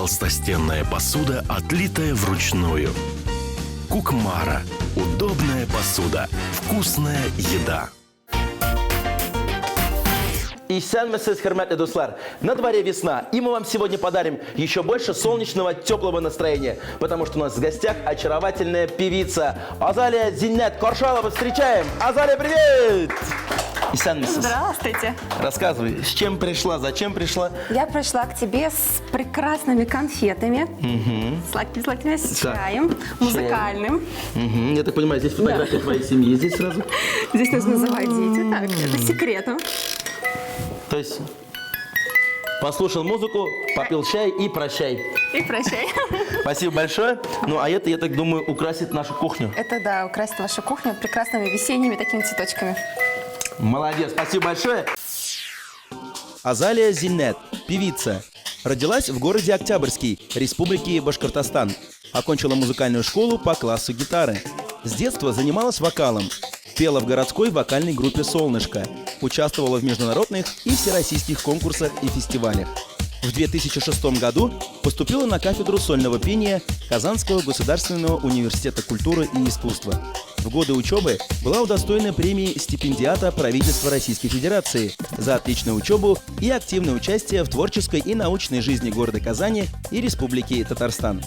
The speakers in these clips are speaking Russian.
Толстостенная посуда, отлитая вручную. Кукмара. Удобная посуда. Вкусная еда. И сәлеметсіз, хөрмәтле дуслар, на дворе весна, и мы вам сегодня подарим еще больше солнечного, теплого настроения, потому что у нас в гостях очаровательная певица Азалия Зиннет Коршалова. Встречаем! Азалия, привет! И сәлеметсіз. Здравствуйте. Рассказывай, с чем пришла, зачем пришла? Я пришла к тебе с прекрасными конфетами, сладкими-сладкими, с чаем музыкальным. Я так понимаю, здесь фотография твоей семьи, здесь сразу. Здесь нужно заводить. Так, это секретом. То есть послушал музыку, попил чай и прощай. И прощай. Спасибо большое. Ну, а это, я так думаю, украсит нашу кухню. Это, да, украсит вашу кухню прекрасными весенними такими цветочками. Молодец, спасибо большое. Азалия Зиннет, певица. Родилась в городе Октябрьский, Республики Башкортостан. Окончила музыкальную школу по классу гитары. С детства занималась вокалом. Пела в городской вокальной группе «Солнышко». Участвовала в международных и всероссийских конкурсах и фестивалях. В 2006 году поступила на кафедру сольного пения Казанского государственного университета культуры и искусства. В годы учебы была удостоена премии стипендиата правительства Российской Федерации за отличную учебу и активное участие в творческой и научной жизни города Казани и Республики Татарстан.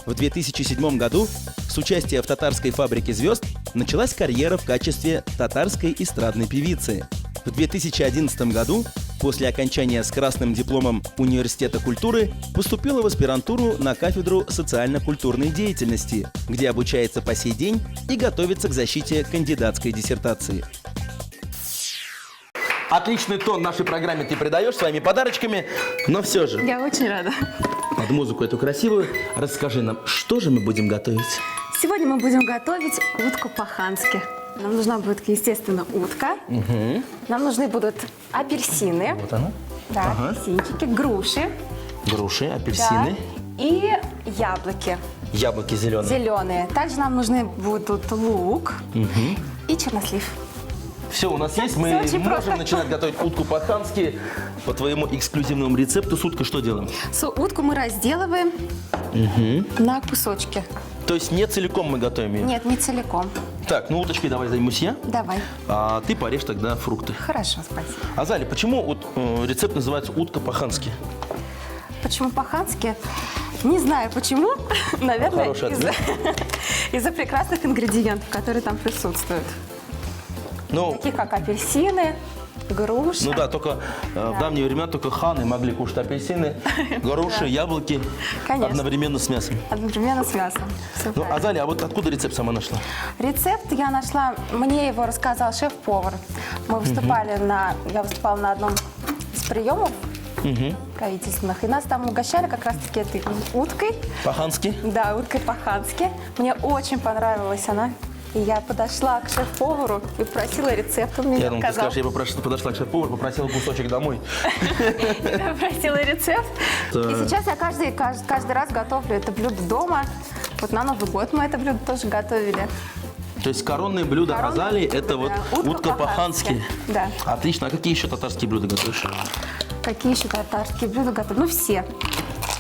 В 2007 году с участия в «Татарской фабрике звезд» началась карьера в качестве татарской эстрадной певицы. В 2011 году, после окончания с красным дипломом Университета культуры, поступила в аспирантуру на кафедру социально-культурной деятельности, где обучается по сей день и готовится к защите кандидатской диссертации. Отличный тон нашей программе ты придаешь своими подарочками, но все же, Я очень рада. под музыку эту красивую, расскажи нам, что же мы будем готовить? Сегодня мы будем готовить утку по-хански. Нам нужна будет, естественно, утка. Нам нужны будут апельсины. Вот она. Да, апельсинчики, груши. Груши, апельсины, Да, и яблоки яблоки зеленые. зеленые. Также нам нужны будут лук и чернослив. Все у нас есть, всё мы очень можем просто. начинать готовить утку по-хански. По твоему эксклюзивному рецепту с уткой что делаем? Утку мы разделываем на кусочки. То есть не целиком мы готовим ее? Нет, не целиком. Так, ну уточкой давай займусь я, Давай. а ты порежь тогда фрукты. Хорошо, спасибо. Азали, почему вот, рецепт называется утка по-хански? Почему по-хански? Не знаю почему. Наверное, Хороший ответ. из-за прекрасных ингредиентов, которые там присутствуют. Ну, Такие как апельсины, груши. ну да, только в давние времена только ханы могли кушать апельсины, груши, яблоки Конечно. одновременно с мясом. Одновременно с мясом. Всё Ну, правильно. Азали, а вот откуда рецепт сама нашла? Рецепт я нашла, мне его рассказал шеф-повар. Я выступала на одном из приемов правительственных, и нас там угощали как раз-таки этой уткой. По-хански? Да, уткой по-хански. Мне очень понравилась она. И я подошла к шеф-повару и попросила рецепт. Он мне Я думал, ты сказал. скажешь, я подошла к шеф-повару, попросила кусочек домой. Я попросила рецепт. Да. И сейчас я каждый раз готовлю это блюдо дома. Вот на Новый год мы это блюдо тоже готовили. То есть коронное блюдо Коронное Азали – блюдо, это вот да. утка по-хански. Да. Отлично. А какие еще татарские блюда готовишь? Какие еще татарские блюда готовлю? Ну, все.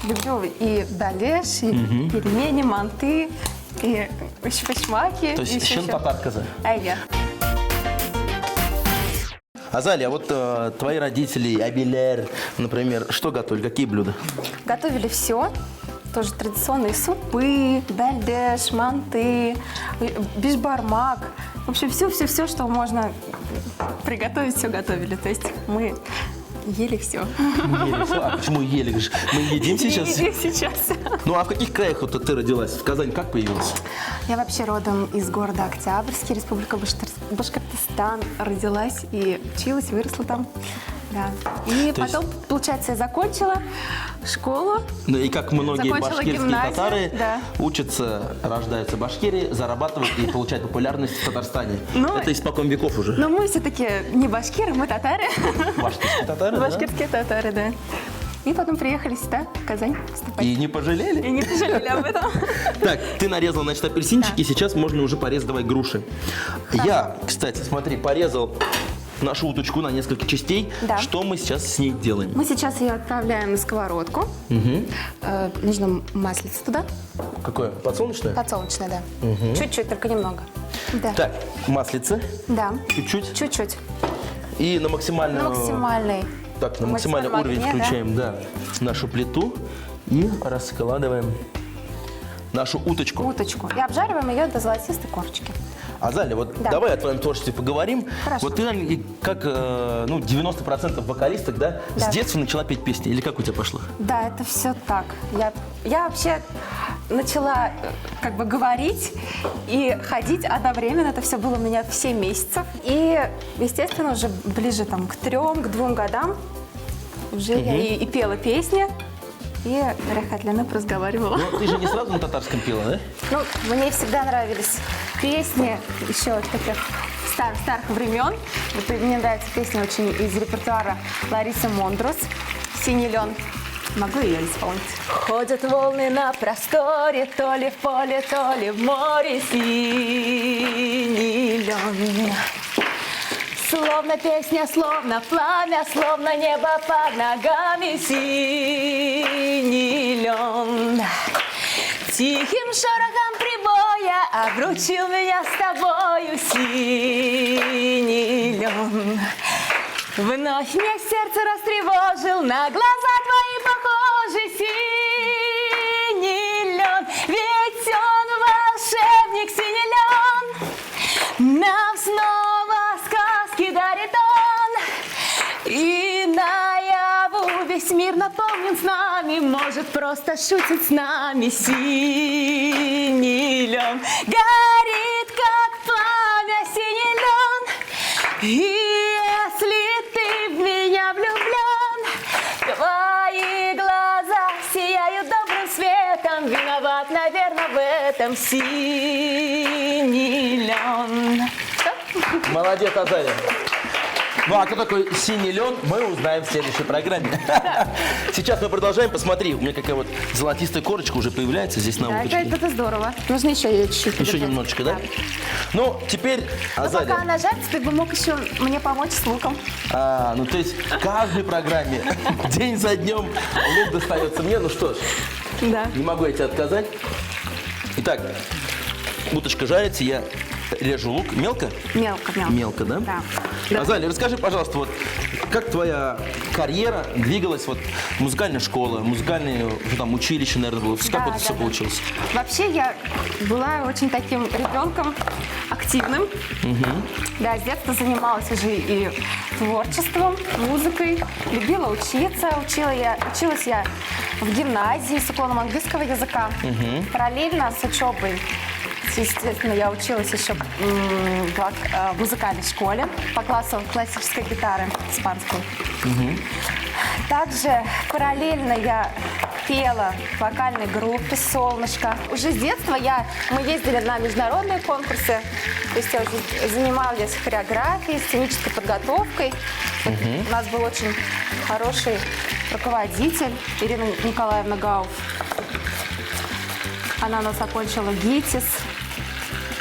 Люблю и далеш, и пельмени, манты, и шпачмаки. То есть чем татарка за? Айя. Азали, а вот твои родители, абилер, например, что готовили? Какие блюда? Готовили все. Тоже традиционные супы, дальдеш, манты, бишбармак. В общем, все, что можно приготовить, все готовили. То есть мы ели все. Ели всё. А почему ели? Мы едим сейчас? Едим сейчас. Ну а в каких краях вот ты родилась? В Казани как появилась? Я вообще родом из города Октябрьский, Республика Башкортостан. Родилась и училась, выросла там. Да. И То есть- потом, получается, я закончила школу. Ну и как многие Закончила башкирские гимназию, татары да. учатся, рождаются в Башкирии, зарабатывают и получают популярность в Татарстане. Ну, Это испокон веков уже. Но мы все-таки не башкиры, мы татары. Башкирские татары, да? Башкирские татары, да. И потом приехали сюда, в Казань, вступать. И не пожалели? И не пожалели об этом. Так, ты нарезала, значит, апельсинчики, Да. сейчас можно уже порезать давай груши. Я, кстати, смотри, порезал нашу уточку на несколько частей. Да. Что мы сейчас с ней делаем? Мы сейчас ее отправляем на сковородку. Нужно маслице туда. Какое? Подсолнечное? Подсолнечное, да. Чуть-чуть, только немного. Да. Так, маслице. Да. Чуть-чуть. Чуть-чуть. И на максимальную... На максимальный. Так, на максимальный уровень огне, да. включаем, да, нашу плиту и раскладываем нашу уточку. Уточку. И обжариваем ее до золотистой корочки. Азалия, вот Да. давай о твоем творчестве поговорим. Хорошо. Вот ты, наверное, как 90% вокалисток, да, Да. с детства начала петь песни. Или как у тебя пошло? Да, это все так. Я вообще начала как бы говорить и ходить одновременно. Это все было у меня в 7 месяцев. И, естественно, уже ближе там, к 3-2 годам уже я и пела песни, и рахатлянып разговаривала. Ну, ты же не сразу на татарском пела, да? Ну, мне всегда нравились песни еще таких старых времен. Вот мне нравится песня очень из репертуара Ларисы Мондрус «Синий лен». Могу ее исполнить? Ходят волны на просторе, то ли в поле, то ли в море, синий лен. Словно песня, словно пламя, словно небо под ногами, синий лен. Тихим шорохом прибоя обручил меня с тобою, синий лен. Вновь мне сердце растревожил, на глаза твои похожи, синий лен. Ведь он волшебник, синий лен. Нам снова сказки дарит он. И наяву весь мир наполнен с нами, может просто шутит с нами, синий лен. Горит, как пламя, синий лен. И если ты в меня влюблен, твои глаза сияют добрым светом, виноват, наверное, в этом синий лен. Молодец, Азалия. Ну, а кто такой синий лен, мы узнаем в следующей программе. Сейчас мы продолжаем. Посмотри, у меня какая вот золотистая корочка уже появляется здесь на Да, уточке. это здорово. Нужно еще ее чуть-чуть. Еще подержать. немножечко, да? Ну, теперь, Ну, Азалия. пока она жарится, ты бы мог еще мне помочь с луком. Ну то есть в каждой программе день за днем лук достается мне. Ну что ж, Да. не могу я тебе отказать. Итак, уточка жарится, я режу лук. Мелко? Мелко. Мелко, да? Да. Азалия, расскажи, пожалуйста, вот как твоя карьера двигалась, вот музыкальная школа, музыкальное там, училище, наверное, было. Как вот это все получилось? Вообще я была очень таким ребенком активным. Да, с детства занималась уже и творчеством, музыкой, любила учиться. Училась я в гимназии с уклоном английского языка. Параллельно с учебой. Естественно, я училась еще в музыкальной школе по классу классической гитары испанской. Также параллельно я пела в вокальной группе «Солнышко». Уже с детства мы ездили на международные конкурсы. То есть я уже занималась хореографией, сценической подготовкой. Вот у нас был очень хороший руководитель Ирина Николаевна Гауф. Она у нас окончила ГИТИС.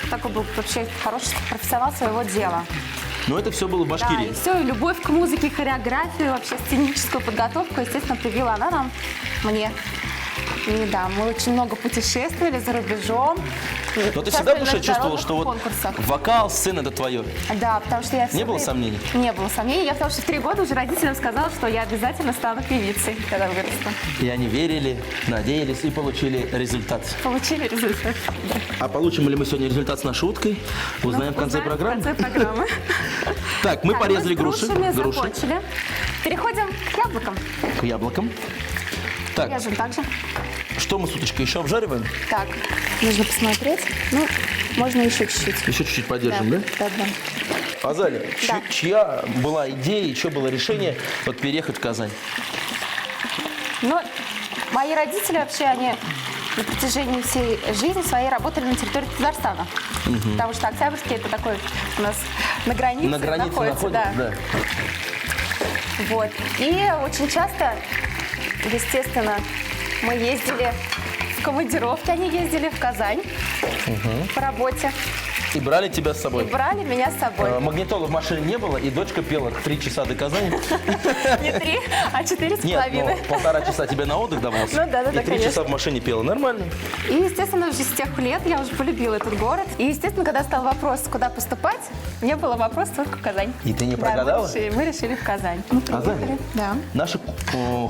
Такой был вообще хороший профессионал своего дела. Но это все было в Да, Башкирии. и все, и любовь к музыке, хореографию, вообще сценическую подготовку, естественно, привила она мне. И да, мы очень много путешествовали за рубежом. Но ты всегда в душе чувствовала, что вот конкурсах. вокал, сцена — это твое? Да, потому что я... Не было сомнений? Не было сомнений. Я потому что в 3 года уже родителям сказала, что я обязательно стану певицей, когда вырасту. И они верили, надеялись и получили результат. Получили результат. Да. А получим ли мы сегодня результат с нашей уткой? Узнаем в конце программы. В конце программы. Так, мы порезали с груши. грушами закончили. Переходим к яблокам. К яблокам. Так, Режем также. что мы с уточкой еще обжариваем? Так, нужно посмотреть. Ну, можно еще чуть-чуть. Еще чуть-чуть подержим, да? Да. Азалия, Да. чья была идея и чье было решение вот переехать в Казань? Ну, мои родители вообще, они на протяжении всей жизни своей работали на территории Казахстана. Потому что Октябрьский — это такой у нас на границе, На границе находится. да. Вот. И очень часто, естественно, мы ездили в командировки, они ездили в Казань по работе. И брали тебя с собой. И брали меня с собой. Магнитолы в машине не было, и дочка пела 3 часа до Казани. Не 3, а 4,5. Нет, ну, 1,5 часа тебе на отдых давался. Ну да, И 3 конечно. часа в машине пела. Нормально. И, естественно, уже с тех лет я уже полюбила этот город. И, естественно, когда стал вопрос, куда поступать, мне был вопрос только в Казань. И ты не Да, прогадала? мы решили в Казань. Мы Азалия? приехали. Да. Наша,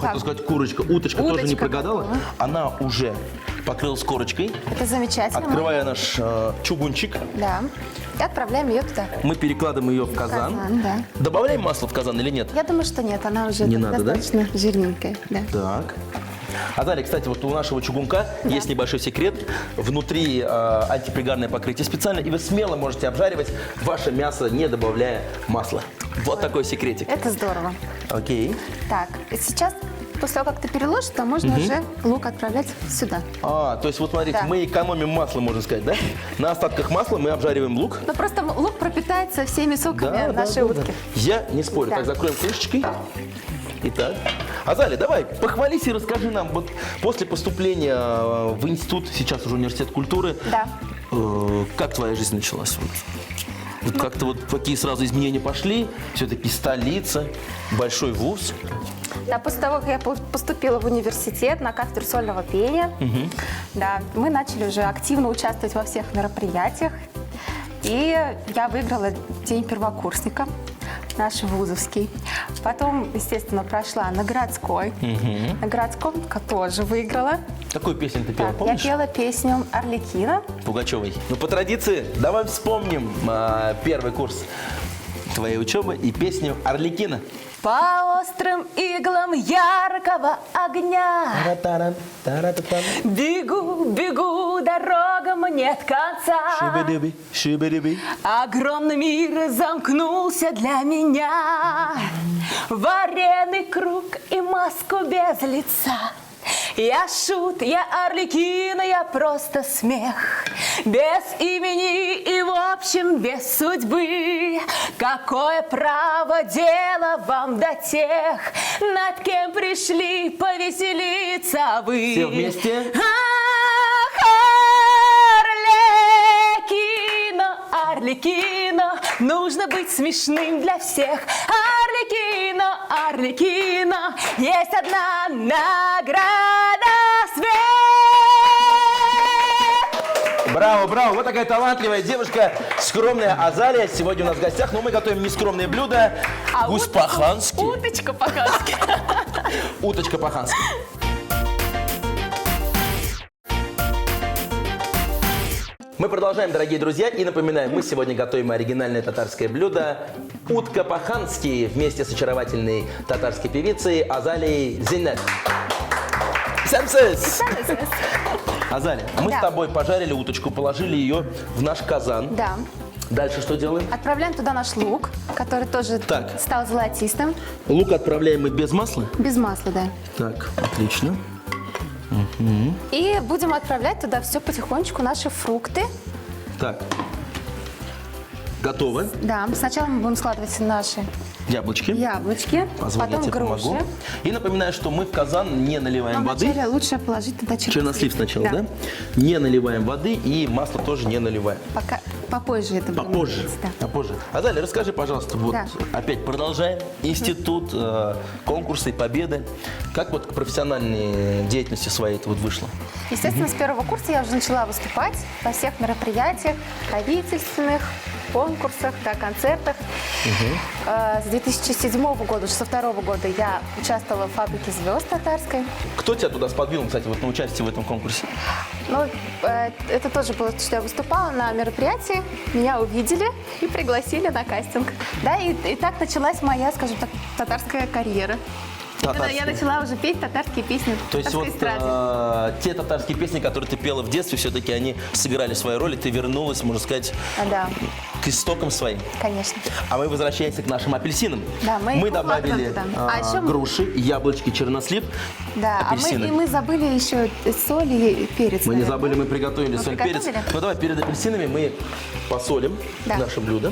хотел сказать, курочка, уточка тоже не Удочка прогадала. попала. Она уже покрылась корочкой. Это замечательно. Открывая наш чугунчик, Да. И отправляем ее туда. мы перекладываем ее в казан. Казан, да. Добавляем масло в казан или нет? Я думаю, что нет, она уже Не надо, да? достаточно жирненькая. Да. Так. Азалия, кстати, вот у нашего чугунка есть небольшой секрет. Внутри антипригарное покрытие специально, и вы смело можете обжаривать ваше мясо, не добавляя масла. Вот такой секретик. Это здорово. Окей. Так, и сейчас, после того, как ты переложишь, то можно уже лук отправлять сюда. То есть вот смотрите, Да. мы экономим масло, можно сказать, да? На остатках масла мы обжариваем лук. Ну, просто лук пропитается всеми соками нашей утки. Я не спорю. Да. Так, закроем крышечкой. Итак. Азалия, давай, похвались и расскажи нам, вот после поступления в институт, сейчас уже университет культуры, Да. как твоя жизнь началась? Вот как-то вот какие сразу изменения пошли? Все-таки столица, большой вуз. Да, после того, как я поступила в университет на кафедру сольного пения, да, мы начали уже активно участвовать во всех мероприятиях. И я выиграла День первокурсника, наш вузовский. Потом, естественно, прошла на городской. На городском тоже выиграла. Какую песню ты пела, Так, я помнишь? пела песню «Арлекино». Пугачевой. Ну, по традиции, давай вспомним первый курс твоей учебы и песню «Арлекино». По острым иглам яркого огня Тара-таран, тара-та-там. бегу, бегу, дорогам нет конца. Шибидиби, шибидиби. Огромный мир замкнулся для меня в аренный круг и маску без лица. Я шут, я Арлекино, я просто смех. Без имени и, в общем, без судьбы. Какое право дело вам до тех, над кем пришли повеселиться вы? Все вместе. Ах, Арлекино, Арлекино, нужно быть смешным для всех. Арлекино, Арлекино, есть одна награда свет. Браво, браво! Вот такая талантливая девушка, скромная Азалия. Сегодня у нас в гостях, но мы готовим нескромное блюдо. Гусь по-хански. Уточка по-хански. Уточка по-хански. Мы продолжаем, дорогие друзья, и напоминаем, мы сегодня готовим оригинальное татарское блюдо утка по-хански вместе с очаровательной татарской певицей Азалией Зиннет. Сэмсэс! Азалия, мы Да. с тобой пожарили уточку, положили ее в наш казан. Да. Дальше что делаем? Отправляем туда наш лук, который тоже Так. стал золотистым. Лук отправляем мы без масла. Без масла, да. Так, отлично. И будем отправлять туда все потихонечку, наши фрукты. Так, готово. Да, сначала мы будем складывать наши Яблочки. яблочки, Позволь, я потом тебе груши. помогу. И напоминаю, что мы в казан не наливаем Но воды. вначале лучше положить туда Чернослив сначала, да? Не наливаем воды и масло тоже не наливаем. Пока, попозже это будем Попозже. делать, да. Попозже. Азалия, расскажи, пожалуйста, вот Да. опять продолжаем. Институт, конкурсы, победы. Как вот к профессиональной деятельности своей это вот вышло? Естественно, с первого курса я уже начала выступать во всех мероприятиях, правительственных, конкурсах, да, концертах. С 2007 года, уже со второго года я участвовала в «Фабрике звезд» татарской. Кто тебя туда сподвинул, кстати, вот на участие в этом конкурсе? Ну, это тоже было, что я выступала на мероприятии, меня увидели и пригласили на кастинг. Да, и так началась моя, скажем так, татарская карьера. Когда я Татарская. начала уже петь татарские песни То есть татарской вот эстраде. те татарские песни, которые ты пела в детстве, все-таки они сыграли свою роль, и ты вернулась, можно сказать, Да, к истокам своим. конечно. А мы возвращаемся к нашим апельсинам. Да, мы их добавили укладываем туда. А еще мы- груши, яблочки, чернослив, Да, апельсины. мы забыли еще соль и перец. Мы не наверное. забыли, мы приготовили Мы соль, перец. приготовили? Ну давай перед апельсинами мы посолим Да. наше блюдо.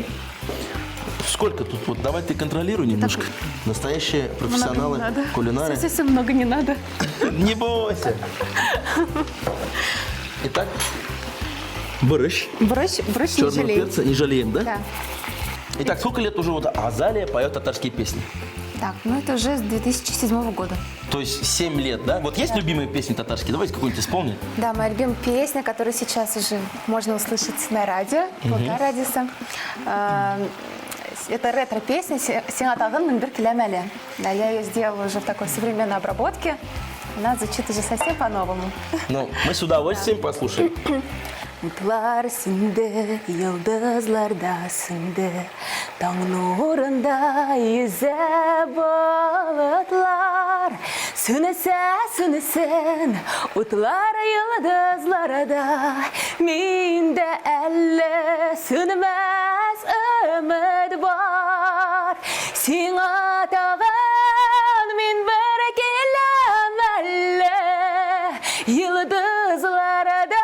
Сколько тут? Вот давай ты контролируй немножко. Настоящие профессионалы, Много не надо. кулинары. Все много не надо. Не бойся. Итак, Борщ. Борщ не Черного жалей. перца не жалеем, да? Да. Итак, сколько лет уже вот Азалия поет татарские песни? Так, ну это уже с 2007 года. То есть 7 лет, да? Вот есть любимые песни татарские? Давайте какую-нибудь исполним. Да, моя любимая песня, которую сейчас уже можно услышать на радио, Полтора радиоса. Это ретро-песня «Сиңатағын мін бір киләмәлі». Да, я ее сделала уже в такой современной обработке. Она звучит уже совсем по-новому. Ну, мы с удовольствием послушаем. Бұлтлар сінді, йылдызларда сінді, таң нұрында yüzе бұлтлар. Сүнесін, ұтлар йылдызларда, менде әлі сүнмәс үміт бар. Сиңа тағын мен бір келем әлі, йылдызларда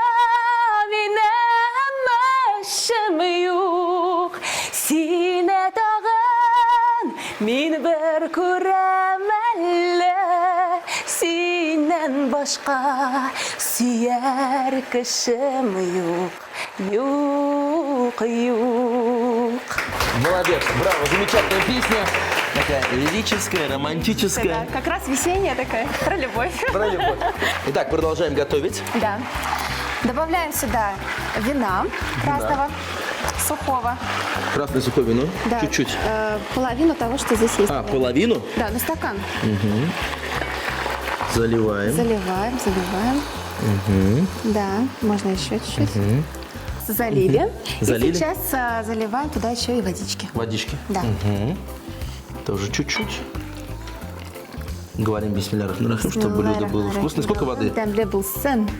yok. Sine tağın min bir kurem elle. Sinen başka süyer kışım yok. Yok. Молодец, браво, замечательная песня. Такая лирическая, романтическая. Как раз весенняя такая, про любовь. Про любовь. Итак, продолжаем готовить. Да. Добавляем сюда вина красного, сухого. Красное сухое вино. Да. Чуть-чуть. Половину того, что здесь есть. А, половину? Да, на стакан. Заливаем. Заливаем. Да, можно еще чуть-чуть. Залили. Залили. И сейчас заливаем туда еще и водички. Водички. Да. Тоже чуть-чуть. Говорим бисмилля рахман рахим, чтобы блюдо было вкусное. Сколько воды?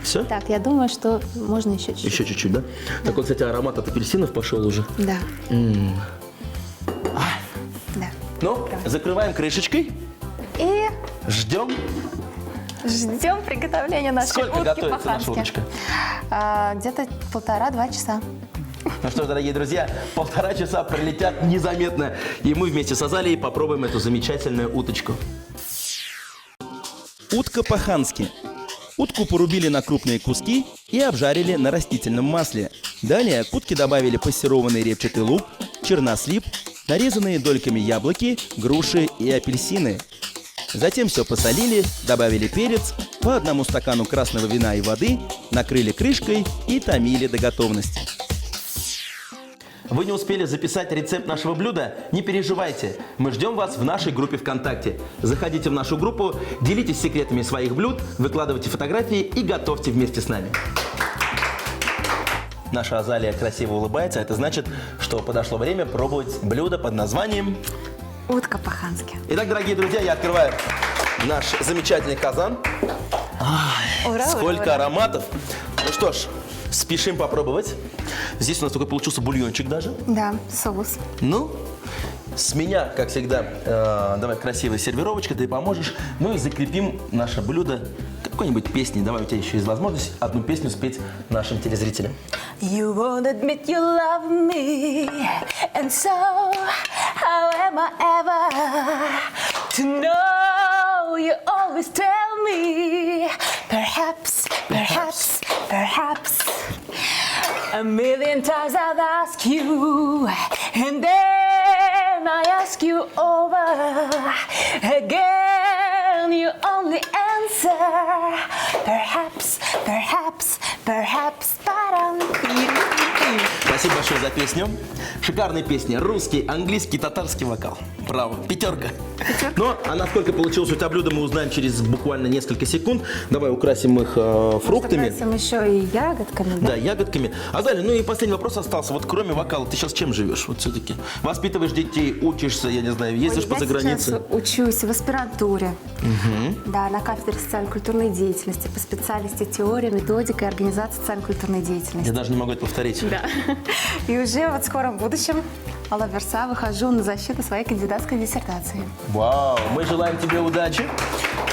Все? Так, я думаю, что можно еще чуть-чуть. Еще чуть-чуть, да? Так вот, кстати, аромат от апельсинов пошел уже. Да. Да. Ну, закрываем крышечкой. И Ждем. ждем приготовления нашей Сколько утки готовится наша по-хански. уточка? Где-то 1,5-2 часа. Ну что ж, дорогие друзья, 1,5 часа пролетят незаметно. И мы вместе с Азалией попробуем эту замечательную уточку. Утка по-хански. Утку порубили на крупные куски и обжарили на растительном масле. Далее к утке добавили пассерованный репчатый лук, чернослив, нарезанные дольками яблоки, груши и апельсины. Затем все посолили, добавили перец, по одному стакану красного вина и воды, накрыли крышкой и томили до готовности. Вы не успели записать рецепт нашего блюда? Не переживайте, мы ждем вас в нашей группе ВКонтакте. Заходите в нашу группу, делитесь секретами своих блюд, выкладывайте фотографии и готовьте вместе с нами. Наша Азалия красиво улыбается, это значит, что подошло время пробовать блюдо под названием... Утка по-хански. Итак, дорогие друзья, я открываю наш замечательный казан. Ура, Сколько ура. ароматов! Ну что ж, спешим попробовать. Здесь у нас такой получился бульончик даже. Да, соус. Ну, с меня, как всегда, давай красивая сервировочка, ты поможешь. Ну и закрепим наше блюдо какой-нибудь песней. Давай, у тебя еще есть возможность одну песню спеть нашим телезрителям. You won't admit you love me, and so how am I ever to know? You always tell me, perhaps, perhaps, perhaps. A million times I've asked you, and then I ask you over again. You only answer, perhaps, perhaps, perhaps. Спасибо большое за песню. Шикарная песня. Русский, английский, татарский вокал. Браво. Пятерка. Ну, а насколько получилось у тебя блюдо, мы узнаем через буквально несколько секунд. Давай украсим их фруктами. Украсим еще и ягодками. Да, ягодками. Азалия, ну и последний вопрос остался. Вот кроме вокала, ты сейчас чем живешь? Вот все-таки воспитываешь детей, учишься, я не знаю, ездишь по загранице? Я сейчас учусь в аспирантуре. Да, на кафедре социально-культурной деятельности по специальности теория, методика и организация социально-культурной деятельности. Я даже не могу это повторить. Да. И уже вот в скором будущем, Алла Верса, выхожу на защиту своей кандидатской диссертации. Вау, мы желаем тебе удачи.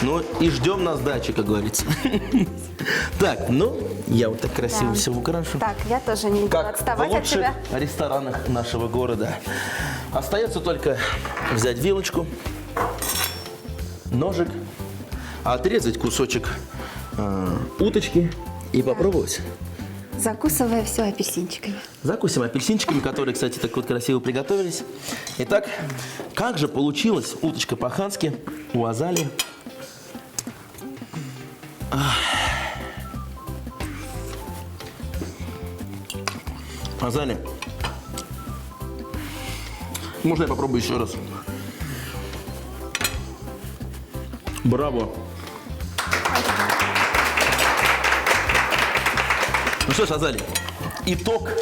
Ну и ждем на сдачи, как говорится. Так, ну, я вот так красиво все украшу. Так, я тоже не буду Как в отставать от лучших тебя. ресторанах нашего города. Остается только взять вилочку, ножик, отрезать кусочек уточки и попробовать. закусывая все апельсинчиками. Закусим апельсинчиками, которые, кстати, так вот красиво приготовились. Итак, как же получилась уточка по-хански у Азалии? Азалия, можно я попробую еще раз? Браво! Ну что ж, Азалия, итог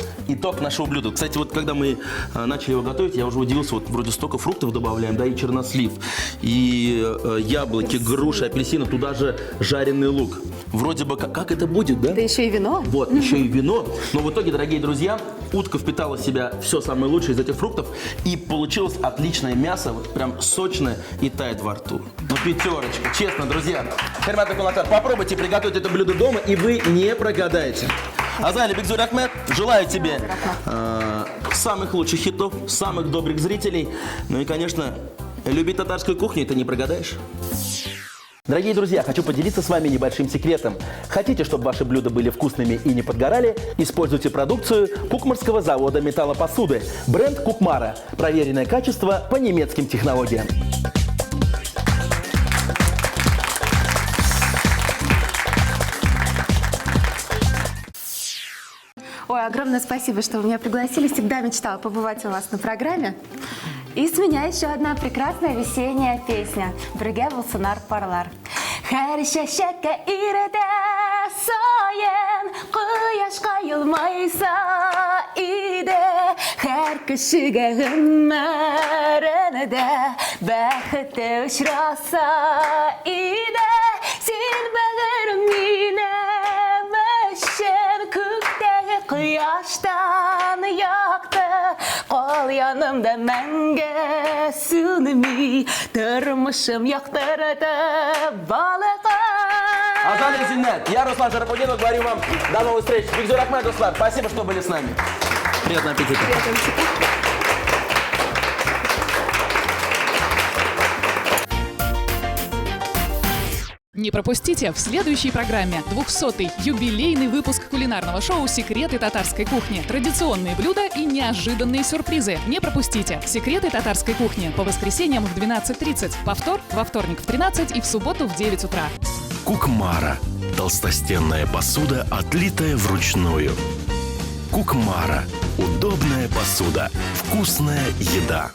нашего блюда. Кстати, вот когда мы начали его готовить, я уже удивился, вот вроде столько фруктов добавляем, да, и чернослив, и яблоки, груши, апельсины, туда же жареный лук. Вроде бы, как это будет, да? Да еще и вино. Вот, еще и вино. Но в итоге, дорогие друзья, утка впитала в себя все самое лучшее из этих фруктов, и получилось отличное мясо, вот прям сочное и тает во рту. Ну, пятерочка, честно, друзья. Хермат Кулатар, попробуйте приготовить это блюдо дома, и вы не прогадаете. Азалия Бигзур Ахмед, желаю тебе самых лучших хитов, самых добрых зрителей. Ну и, конечно, любить татарскую кухню, ты не прогадаешь. Дорогие друзья, хочу поделиться с вами небольшим секретом. Хотите, чтобы ваши блюда были вкусными и не подгорали? Используйте продукцию Кукмарского завода металлопосуды. Бренд Кукмара. Проверенное качество по немецким технологиям. Ой, огромное спасибо, что вы меня пригласили. Всегда мечтала побывать у вас на программе. И с меня еще одна прекрасная весенняя песня. Бірге болсынар парлар. Her шәшәккә иретә саен, кояшка елмайса иде. Һәр кешегә гомеренедә бәхете очраса иде. Син бәгырем минем өчен күктәге кояштан якты. Кал янымда мәңге сүнми, тормышым яктырды балыгы. Азалия Зиннет, я Руслан Шарапудинов, говорю вам до новых встреч. Бигзур Ахмед, Руслан, спасибо, что были с нами. Приятного аппетита. Не пропустите в следующей программе 200-й юбилейный выпуск кулинарного шоу «Секреты татарской кухни». Традиционные блюда и неожиданные сюрпризы. Не пропустите «Секреты татарской кухни» по воскресеньям в 12:30, повтор во вторник в 13 и в субботу в 9 утра. Кукмара. Толстостенная посуда, отлитая вручную. Кукмара. Удобная посуда. Вкусная еда.